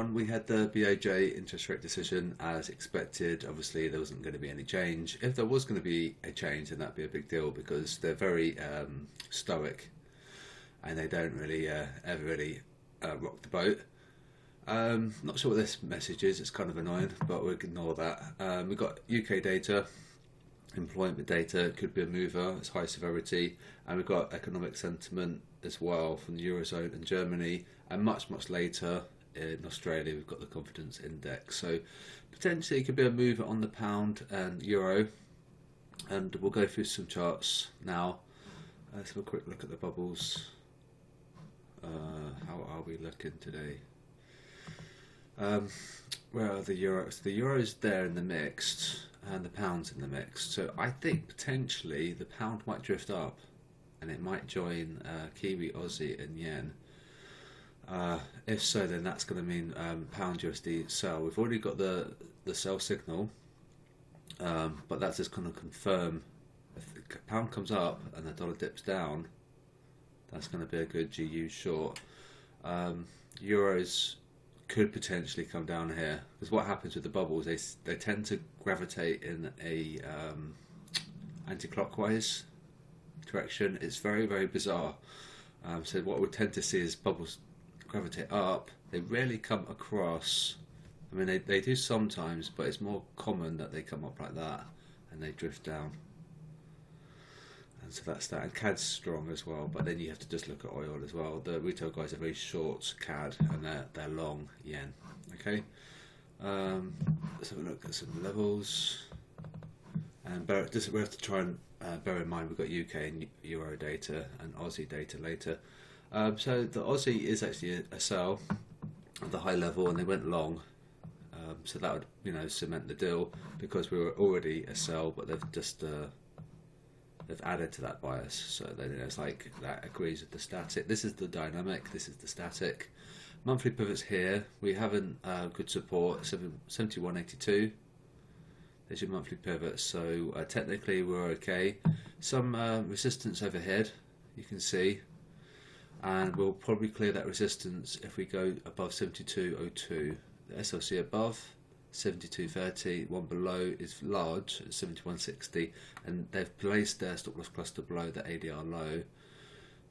on, we had the BOJ interest rate decision as expected. Obviously, there wasn't going to be any change. If there was going to be a change, then that'd be a big deal because they're very stoic and they don't really ever really rock the boat. Not sure what this message is. It's kind of annoying, but we'll ignore that. We've got UK data, employment data, could be a mover. It's high severity, and we've got economic sentiment as well from the Eurozone and Germany, and much later in Australia we've got the confidence index. So potentially it could be a mover on the pound and euro, and we'll go through some charts now. Let's have a quick look at the bubbles. How are we looking today? Where are the euros? The euro's there in the mixed, and the pound's in the mixed. So I think potentially the pound might drift up, and it might join Kiwi, Aussie, and yen. If so, then that's going to mean pound USD sell. We've already got the sell signal, but that's just going to confirm if the pound comes up and the dollar dips down. That's going to be a good GU short. Euros could potentially come down here because what happens with the bubbles, they tend to gravitate in a anti-clockwise direction. It's very bizarre. So what we tend to see is bubbles gravitate up. They rarely come across. I mean, they do sometimes, but it's more common that they come up like that and they drift down. And so that's that. And CAD's strong as well, but then you have to just look at oil as well. The retail guys are very short CAD and they're long yen. Okay. Let's have a look at some levels. And we have to try and bear in mind we've got UK and Euro data and Aussie data later. So the Aussie is actually a sell at the high level, and they went long. So that would cement the deal because we were already a sell, but they've just they've added to that bias. So then it's like that agrees with the static. This is the dynamic. This is the static. Monthly pivots here. We haven't good support 71.82. There's your monthly pivot. So technically we're okay. Some resistance overhead, you can see, and we'll probably clear that resistance if we go above 72.02. The SLC above 72.30, one below is large at 71.60, and they've placed their stop loss cluster below the ADR low,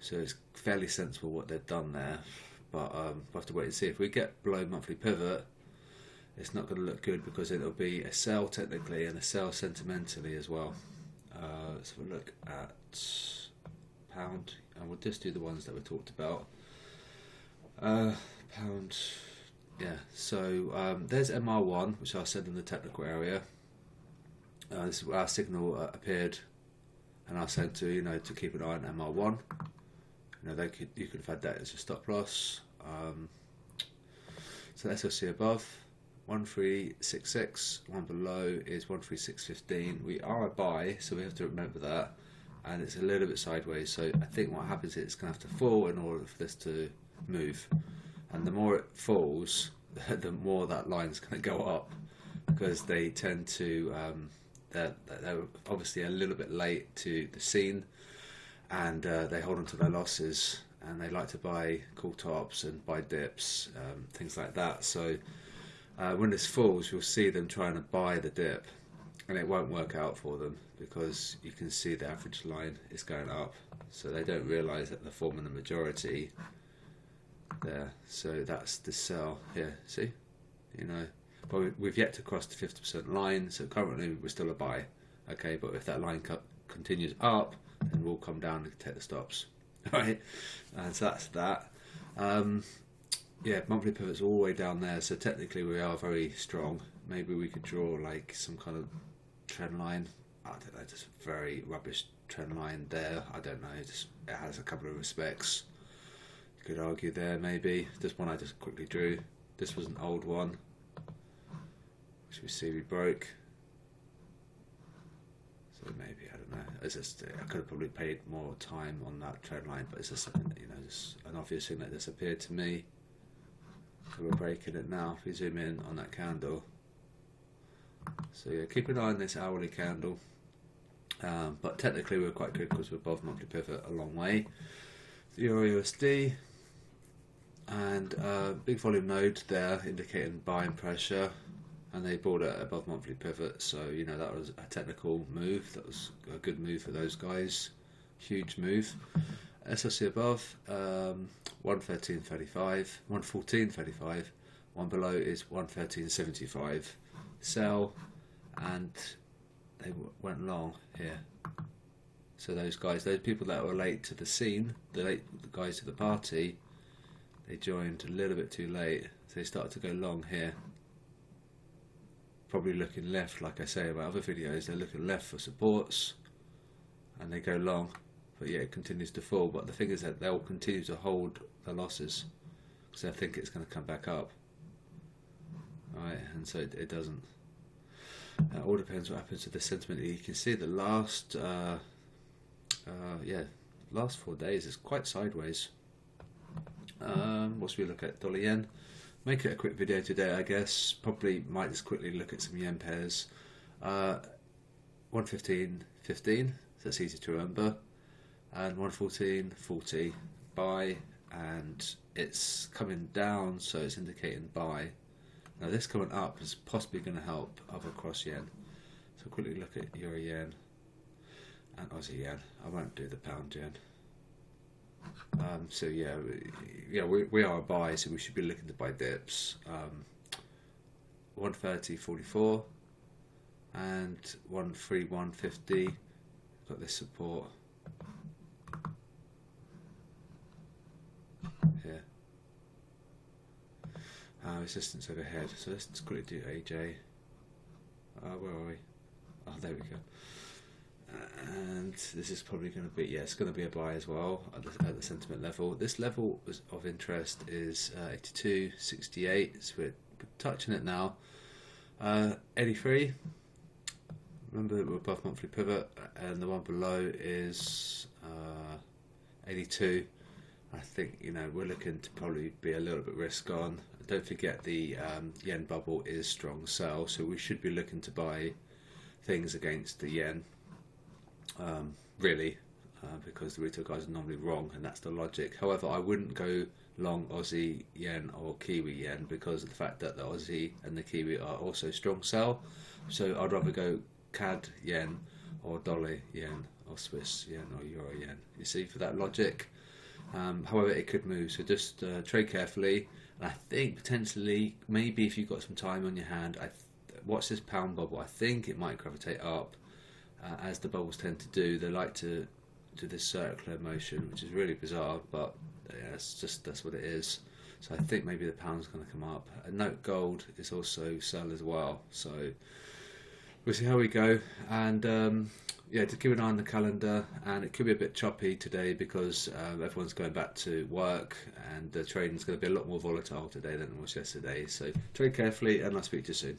so it's fairly sensible what they've done there. But we'll have to wait and see. If we get below monthly pivot, it's not going to look good because it'll be a sell technically and a sell sentimentally as well. Let's have a look at pound, and we'll just do the ones that we talked about. Pound. Yeah, so there's MR1, which I said in the technical area. This is where our signal appeared, and I said to to keep an eye on MR1. You could have had that as a stop loss. So SLC above 1366, one below is 13615. We are a buy, so we have to remember that, and it's a little bit sideways. So I think what happens is it's going to have to fall in order for this to move. And the more it falls, the more that line's going to go up, because they tend to, they're obviously a little bit late to the scene, and they hold on to their losses, and they like to buy call tops and buy dips, things like that. So when this falls, you'll see them trying to buy the dip, and it won't work out for them because you can see the average line is going up, so they don't realise that they're forming the majority there. So that's the sell here, see, but we've yet to cross the 50% line, so currently we're still a buy. Okay, but if that line continues up, then we'll come down and take the stops. Alright, and so that's that. Yeah, monthly pivot's all the way down there, so technically we are very strong. Maybe we could draw like some kind of trend line. I don't know, just a very rubbish trend line there. I don't know, it has a couple of respects. Could argue there maybe. This one I just quickly drew. This was an old one, which we see we broke. So maybe, I don't know. It's just, I could have probably paid more time on that trend line, but it's just something that, just an obvious thing that just appeared to me. So we're breaking it now. If we zoom in on that candle. So yeah, keep an eye on this hourly candle. But technically we're quite good because we're above monthly pivot a long way. The Euro USD. and big volume node there indicating buying pressure, and they bought it above monthly pivot, so you know that was a technical move. That was a good move for those guys. Huge move. SLC above 113.35, 114.35. One below is 113.75. Sell, and they went long here. So those guys, those people that were late to the scene, the guys to the party, they joined a little bit too late. So they started to go long here. Probably looking left, like I say about other videos, they're looking left for supports, and they go long. But yeah, it continues to fall. But the thing is that they'll continue to hold the losses because I think it's going to come back up. Right, and so it doesn't. It all depends what happens to the sentiment. You can see the last, last 4 days is quite sideways. What should we look at? Dollar yen. Make it a quick video today, I guess. Probably might just quickly look at some yen pairs. 115.15, so that's easy to remember. And 114.40 buy, and it's coming down, so it's indicating buy. Now this coming up is possibly going to help other cross yen. So quickly look at Euro yen and Aussie yen. I won't do the pound yen. So yeah, we are a buy, so we should be looking to buy dips. 130.44 and 131.50. Got this support here. Resistance overhead. So let's quickly do AJ. Where are we? Oh, there we go. And this is probably going to be, yeah, it's going to be a buy as well at the sentiment level. This level of interest is 82.68, so we're touching it now. 83, remember that we're above monthly pivot, and the one below is 82. I think, you know, we're looking to probably be a little bit risk on. Don't forget the yen bubble is strong sell, so we should be looking to buy things against the yen. Because the retail guys are normally wrong, and that's the logic. However, I wouldn't go long Aussie yen or Kiwi yen because of the fact that the Aussie and the Kiwi are also strong sell. So I'd rather go CAD yen or dollar yen or Swiss yen or Euro yen. You see, for that logic. However, it could move, so just trade carefully. And I think potentially, maybe if you've got some time on your hand, watch this pound bubble. I think it might gravitate up. As the bubbles tend to do, they like to do this circular motion, which is really bizarre, but yeah, that's what it is. So I think maybe the pound's going to come up. And note gold is also sell as well. So we'll see how we go. And yeah, just keep an eye on the calendar. And it could be a bit choppy today because everyone's going back to work, and the trading's going to be a lot more volatile today than it was yesterday. So trade carefully, and I'll speak to you soon.